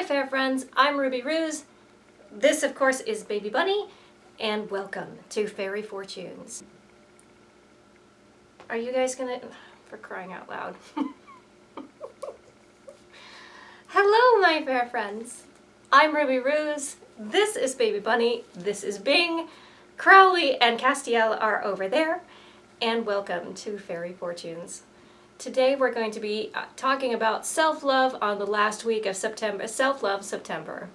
fair friends, I'm Ruby Ruse. This, of course, is Baby Bunny, and welcome to Fairy Fortunes. Are you guys gonna, for crying out loud. Hello, my fair friends. I'm Ruby Ruse. This is Baby Bunny. This is Bing. Crowley and Castiel are over there, and welcome to Fairy Fortunes. Today we're going to be talking about self-love on the last week of September, Self-Love September.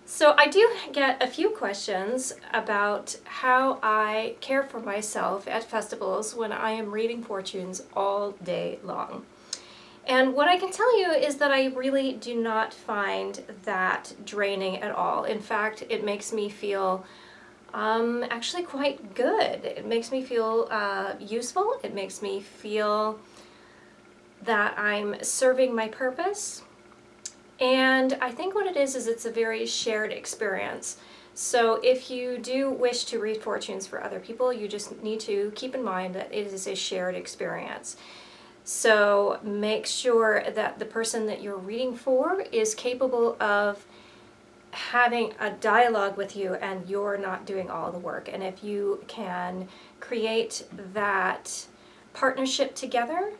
So I do get a few questions about how I care for myself at festivals when I am reading fortunes all day long. And what I can tell you is that I really do not find that draining at all. In fact, it makes me feel actually quite good. It makes me feel useful. It makes me feel that I'm serving my purpose. And I think what it is it's a very shared experience. So if you do wish to read fortunes for other people, you just need to keep in mind that it is a shared experience. So make sure that the person that you're reading for is capable of having a dialogue with you and you're not doing all the work. And if you can create that partnership together,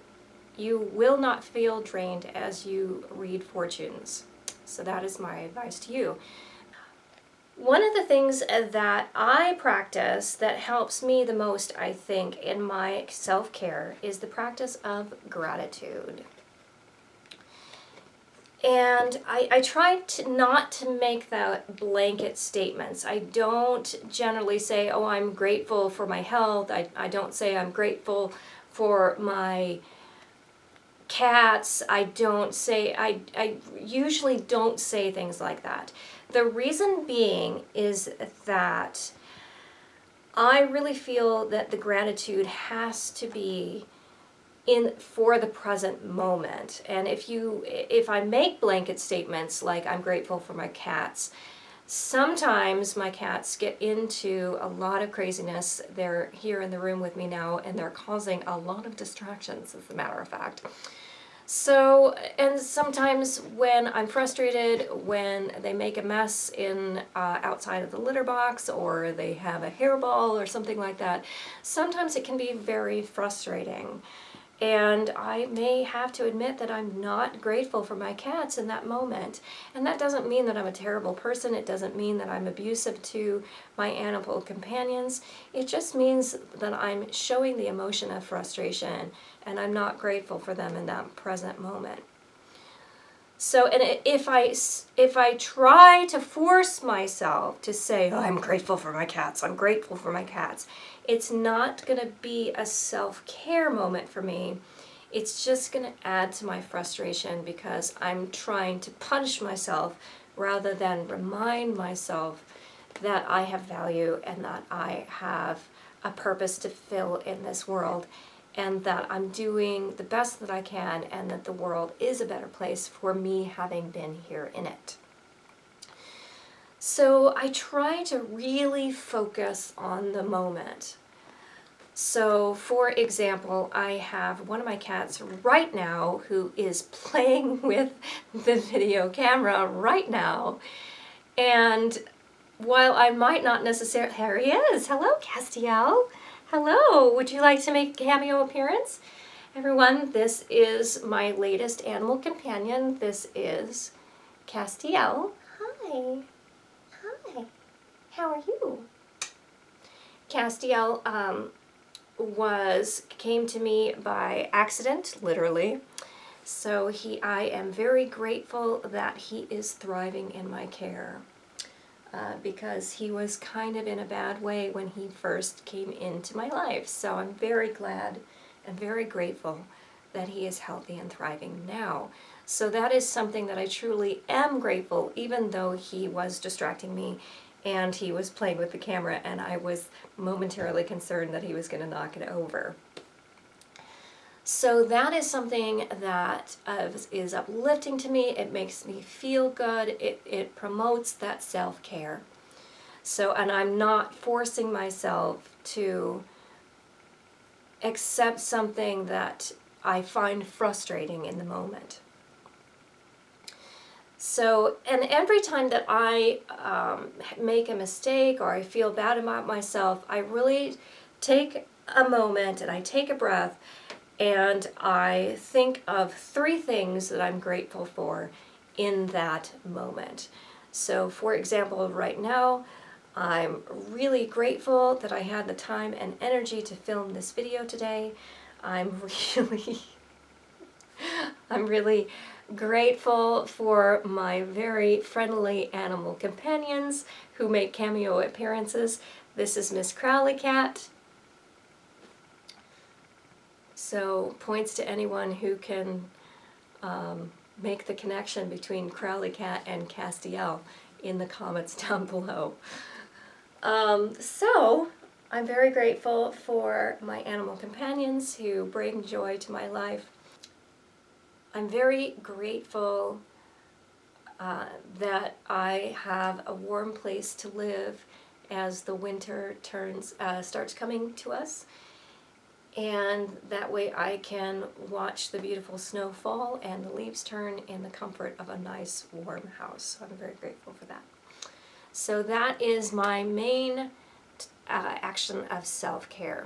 you will not feel drained as you read fortunes. So that is my advice to you. One of the things that I practice that helps me the most, I think, in my self-care is the practice of gratitude. And I try not to make that blanket statements. I don't generally say, oh, I'm grateful for my health. I don't say I'm grateful for my cats. I usually don't say things like that. The reason being is that I really feel that the gratitude has to be for the present moment. And if I make blanket statements like I'm grateful for my cats, sometimes my cats get into a lot of craziness. They're here in the room with me now and they're causing a lot of distractions, as a matter of fact. So, and sometimes when I'm frustrated, when they make a mess in outside of the litter box, or they have a hairball or something like that, sometimes it can be very frustrating. And I may have to admit that I'm not grateful for my cats in that moment. And that doesn't mean that I'm a terrible person. It doesn't mean that I'm abusive to my animal companions. It just means that I'm showing the emotion of frustration and I'm not grateful for them in that present moment. So, and if I try to force myself to say, oh, I'm grateful for my cats, I'm grateful for my cats, it's not going to be a self-care moment for me. It's just going to add to my frustration because I'm trying to punish myself rather than remind myself that I have value and that I have a purpose to fill in this world, and that I'm doing the best that I can, and that the world is a better place for me having been here in it. So I try to really focus on the moment. So for example, I have one of my cats right now who is playing with the video camera right now. And while I might not necessarily, here he is. Hello, Castiel. Hello, would you like to make a cameo appearance? Everyone, this is my latest animal companion. This is Castiel. Hi. Hi. How are you? Castiel came to me by accident, literally. So I am very grateful that he is thriving in my care. Because he was kind of in a bad way when he first came into my life. So I'm very glad and very grateful that he is healthy and thriving now. So that is something that I truly am grateful, even though he was distracting me and he was playing with the camera and I was momentarily concerned that he was going to knock it over. So that is something that is uplifting to me. It makes me feel good. It promotes that self-care. So, and I'm not forcing myself to accept something that I find frustrating in the moment. So, and every time that I make a mistake or I feel bad about myself, I really take a moment and I take a breath and I think of 3 things that I'm grateful for in that moment. So, for example, right now, I'm really grateful that I had the time and energy to film this video today. I'm really I'm really grateful for my very friendly animal companions who make cameo appearances. This is Miss Crowley Cat. So points to anyone who can make the connection between Crowley Cat and Castiel in the comments down below. So I'm very grateful for my animal companions who bring joy to my life. I'm very grateful that I have a warm place to live as the winter starts coming to us, and that way I can watch the beautiful snow fall and the leaves turn in the comfort of a nice warm house. So I'm very grateful for that. So that is my main action of self-care.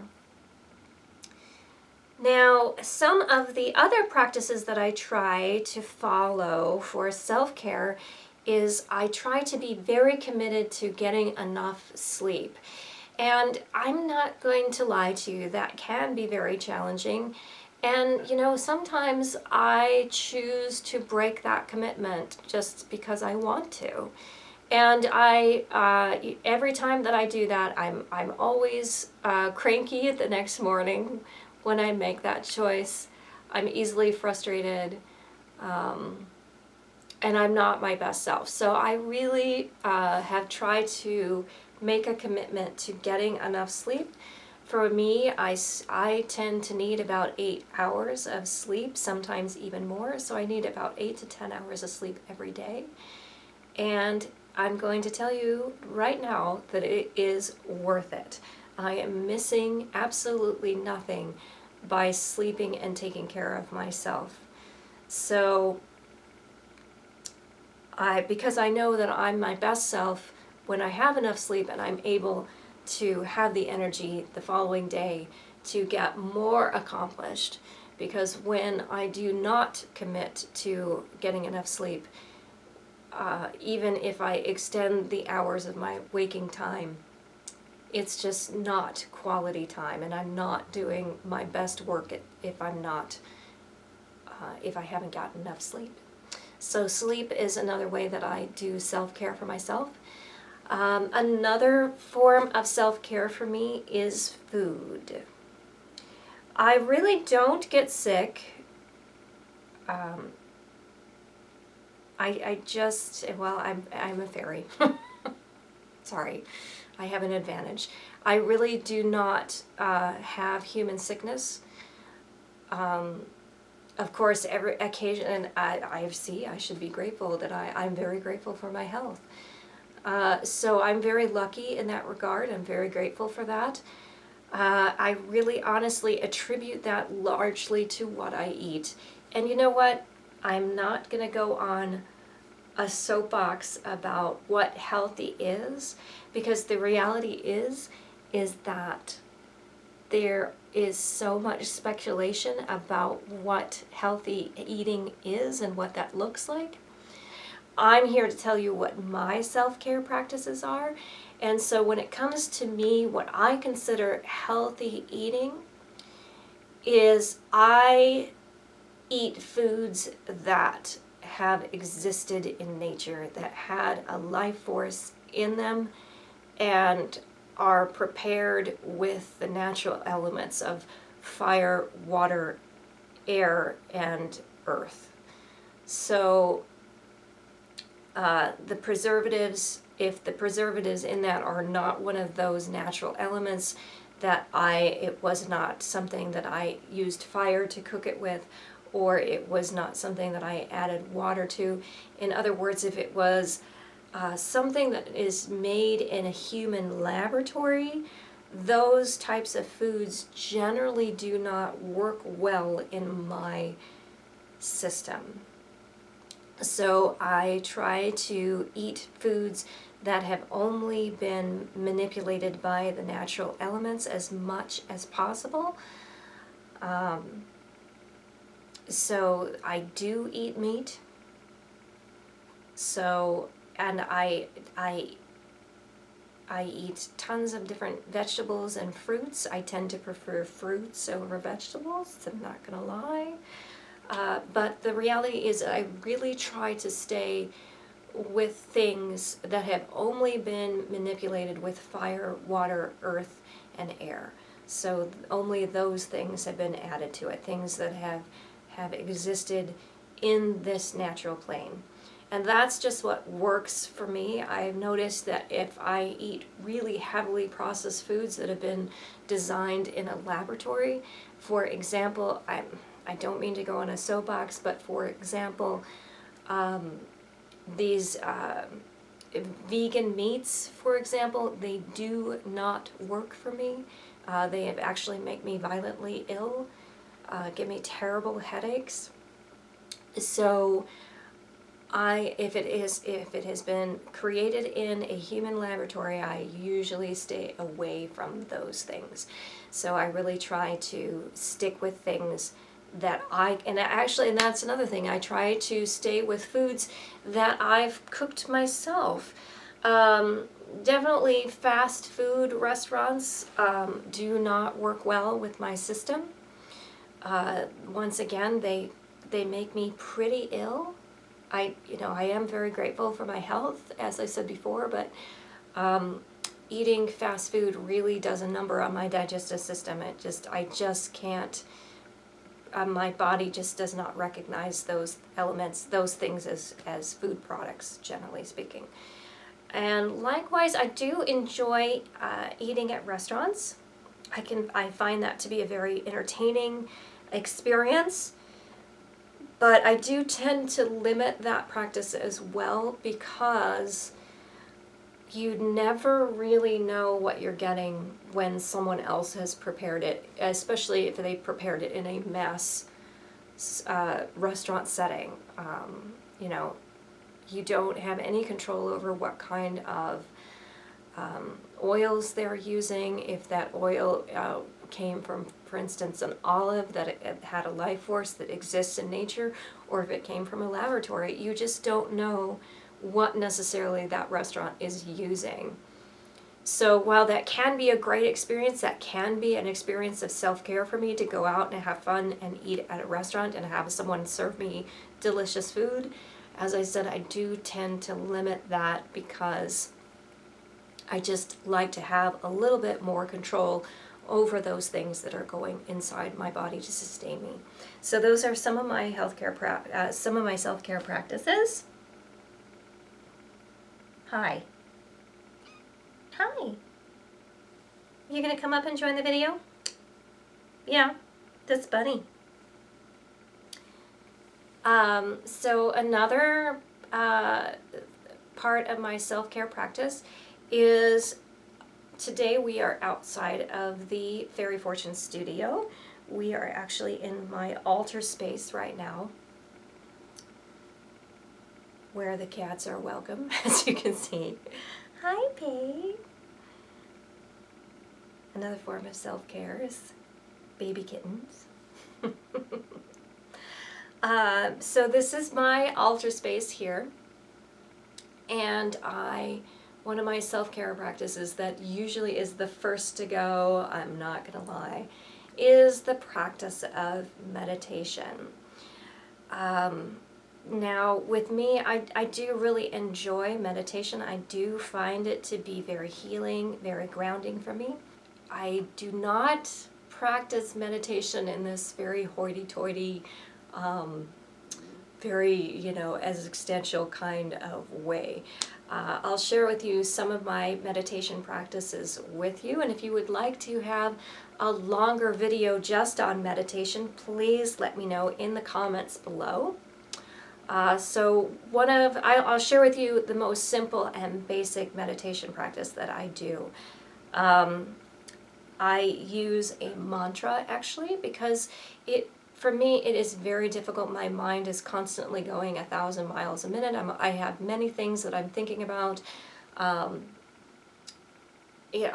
Now, some of the other practices that I try to follow for self-care is I try to be very committed to getting enough sleep. And I'm not going to lie to you, that can be very challenging. And, you know, sometimes I choose to break that commitment just because I want to. And every time that I do that, I'm always cranky the next morning when I make that choice. I'm easily frustrated, and I'm not my best self. So I really have tried to make a commitment to getting enough sleep. For me, I tend to need about 8 hours of sleep, sometimes even more. So I need about 8 to 10 hours of sleep every day. And I'm going to tell you right now that it is worth it. I am missing absolutely nothing by sleeping and taking care of myself. So because I know that I'm my best self when I have enough sleep and I'm able to have the energy the following day to get more accomplished. Because when I do not commit to getting enough sleep, even if I extend the hours of my waking time, it's just not quality time, and I'm not doing my best work if I haven't gotten enough sleep. So sleep is another way that I do self-care for myself. Another form of self-care for me is food. I really don't get sick. I'm a fairy. Sorry, I have an advantage. I really do not have human sickness. Of course, every occasion, and I should be grateful that I'm very grateful for my health. So I'm very lucky in that regard. I'm very grateful for that. I really honestly attribute that largely to what I eat. And you know what? I'm not going to go on a soapbox about what healthy is, because the reality is that there is so much speculation about what healthy eating is and what that looks like. I'm here to tell you what my self-care practices are. And so when it comes to me, what I consider healthy eating is I eat foods that have existed in nature, that had a life force in them and are prepared with the natural elements of fire, water, air, and earth. So the preservatives, if the preservatives in that are not one of those natural elements, it was not something that I used fire to cook it with, or it was not something that I added water to. In other words, if it was something that is made in a human laboratory, those types of foods generally do not work well in my system. So I try to eat foods that have only been manipulated by the natural elements as much as possible. So I do eat meat. So, and I eat tons of different vegetables and fruits. I tend to prefer fruits over vegetables, I'm not gonna lie. But the reality is I really try to stay with things that have only been manipulated with fire, water, earth, and air. So only those things have been added to it, things that have existed in this natural plane. And that's just what works for me. I've noticed that if I eat really heavily processed foods that have been designed in a laboratory, for example, I don't mean to go on a soapbox, but for example, these vegan meats, for example, they do not work for me. They have actually make me violently ill, give me terrible headaches. So if it has been created in a human laboratory, I usually stay away from those things. So I really try to stick with things that and that's another thing, I try to stay with foods that I've cooked myself. Definitely fast food restaurants do not work well with my system. Once again, they make me pretty ill. I am very grateful for my health, as I said before, but eating fast food really does a number on my digestive system. I just can't, my body just does not recognize those elements, those things as food products, generally speaking. And likewise, I do enjoy eating at restaurants. I find that to be a very entertaining experience. But I do tend to limit that practice as well, because you never really know what you're getting when someone else has prepared it, especially if they prepared it in a mass restaurant setting. You don't have any control over what kind of oils they're using, if that oil came from, for instance, an olive that it had a life force that exists in nature, or if it came from a laboratory. You just don't know what necessarily that restaurant is using. So while that can be a great experience, that can be an experience of self-care for me, to go out and have fun and eat at a restaurant and have someone serve me delicious food, as I said, I do tend to limit that, because I just like to have a little bit more control over those things that are going inside my body to sustain me. So those are some of my some of my self-care practices. Hi. Hi. You gonna come up and join the video? Yeah, that's Bunny. So another part of my self-care practice is, today we are outside of the Fairy Fortune studio. We are actually in my altar space right now, where the cats are welcome, as you can see. Hi, babe. Another form of self-care is baby kittens. So this is my altar space here, and one of my self-care practices that usually is the first to go, I'm not gonna lie, is the practice of meditation. Now with me, I do really enjoy meditation. I do find it to be very healing, very grounding for me. I do not practice meditation in this very hoity-toity, very, existential kind of way. I'll share with you some of my meditation practices with you, and if you would like to have a longer video just on meditation, please let me know in the comments below. So I'll share with you the most simple and basic meditation practice that I do. I use a mantra, actually, because for me, it is very difficult. My mind is constantly going 1,000 miles a minute. I have many things that I'm thinking about. Yeah,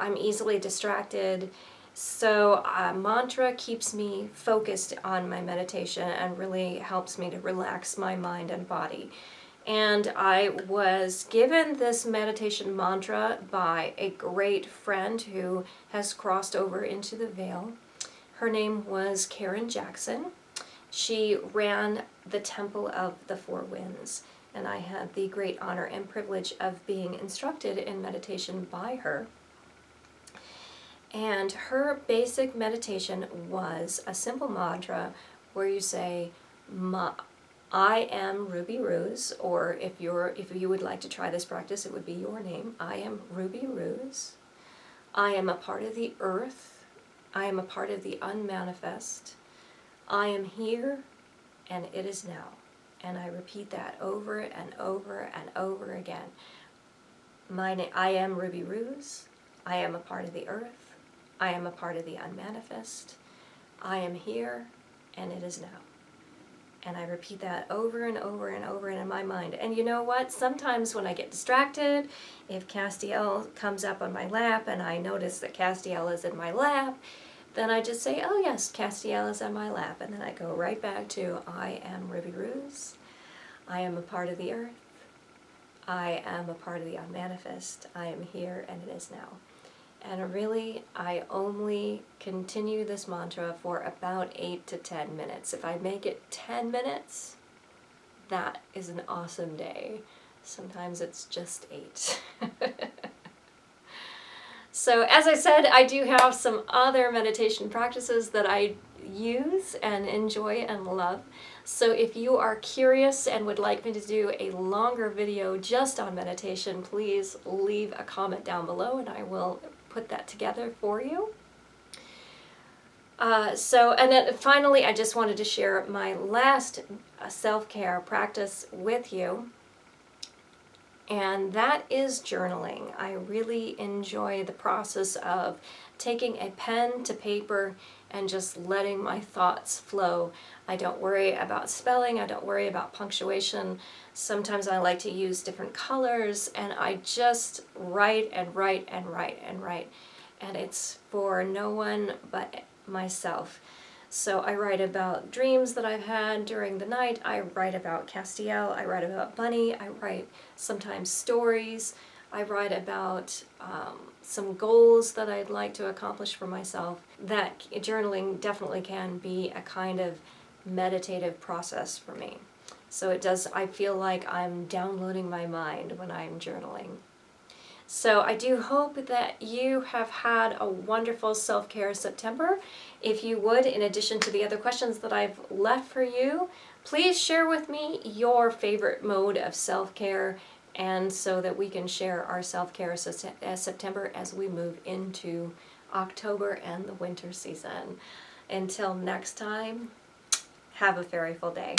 I'm easily distracted. So mantra keeps me focused on my meditation and really helps me to relax my mind and body. And I was given this meditation mantra by a great friend who has crossed over into the veil. Her name was Karen Jackson. She ran the Temple of the Four Winds, and I had the great honor and privilege of being instructed in meditation by her. And her basic meditation was a simple mantra where you say, I am Ruby Rose, or if you would like to try this practice, it would be your name. I am Ruby Rose. I am a part of the earth. I am a part of the unmanifest. I am here, and it is now. And I repeat that over and over and over again. I am Ruby Rose. I am a part of the earth. I am a part of the unmanifest. I am here, and it is now. And I repeat that over and over and over in my mind. And you know what? Sometimes when I get distracted, if Castiel comes up on my lap and I notice that Castiel is in my lap, then I just say, oh yes, Castiel is on my lap. And then I go right back to, I am Ruby Rose. I am a part of the earth. I am a part of the unmanifest. I am here, and it is now. And really, I only continue this mantra for about 8 to 10 minutes. If I make it 10 minutes, that is an awesome day. Sometimes it's just 8. So as I said, I do have some other meditation practices that I use and enjoy and love. So if you are curious and would like me to do a longer video just on meditation, please leave a comment down below and I will put that together for you. And then finally, I just wanted to share my last self-care practice with you, and that is journaling. I really enjoy the process of taking a pen to paper and just letting my thoughts flow. I don't worry about spelling, I don't worry about punctuation. Sometimes I like to use different colors, and I just write and write and write and write. And it's for no one but myself. So I write about dreams that I've had during the night, I write about Castiel, I write about Bunny, I write sometimes stories, I write about some goals that I'd like to accomplish for myself. That journaling definitely can be a kind of meditative process for me. So it does, I feel like I'm downloading my mind when I'm journaling. So I do hope that you have had a wonderful self-care September. If you would, in addition to the other questions that I've left for you, please share with me your favorite mode of self-care, and so that we can share our self-care September as we move into October and the winter season. Until next time, have a fairyful day.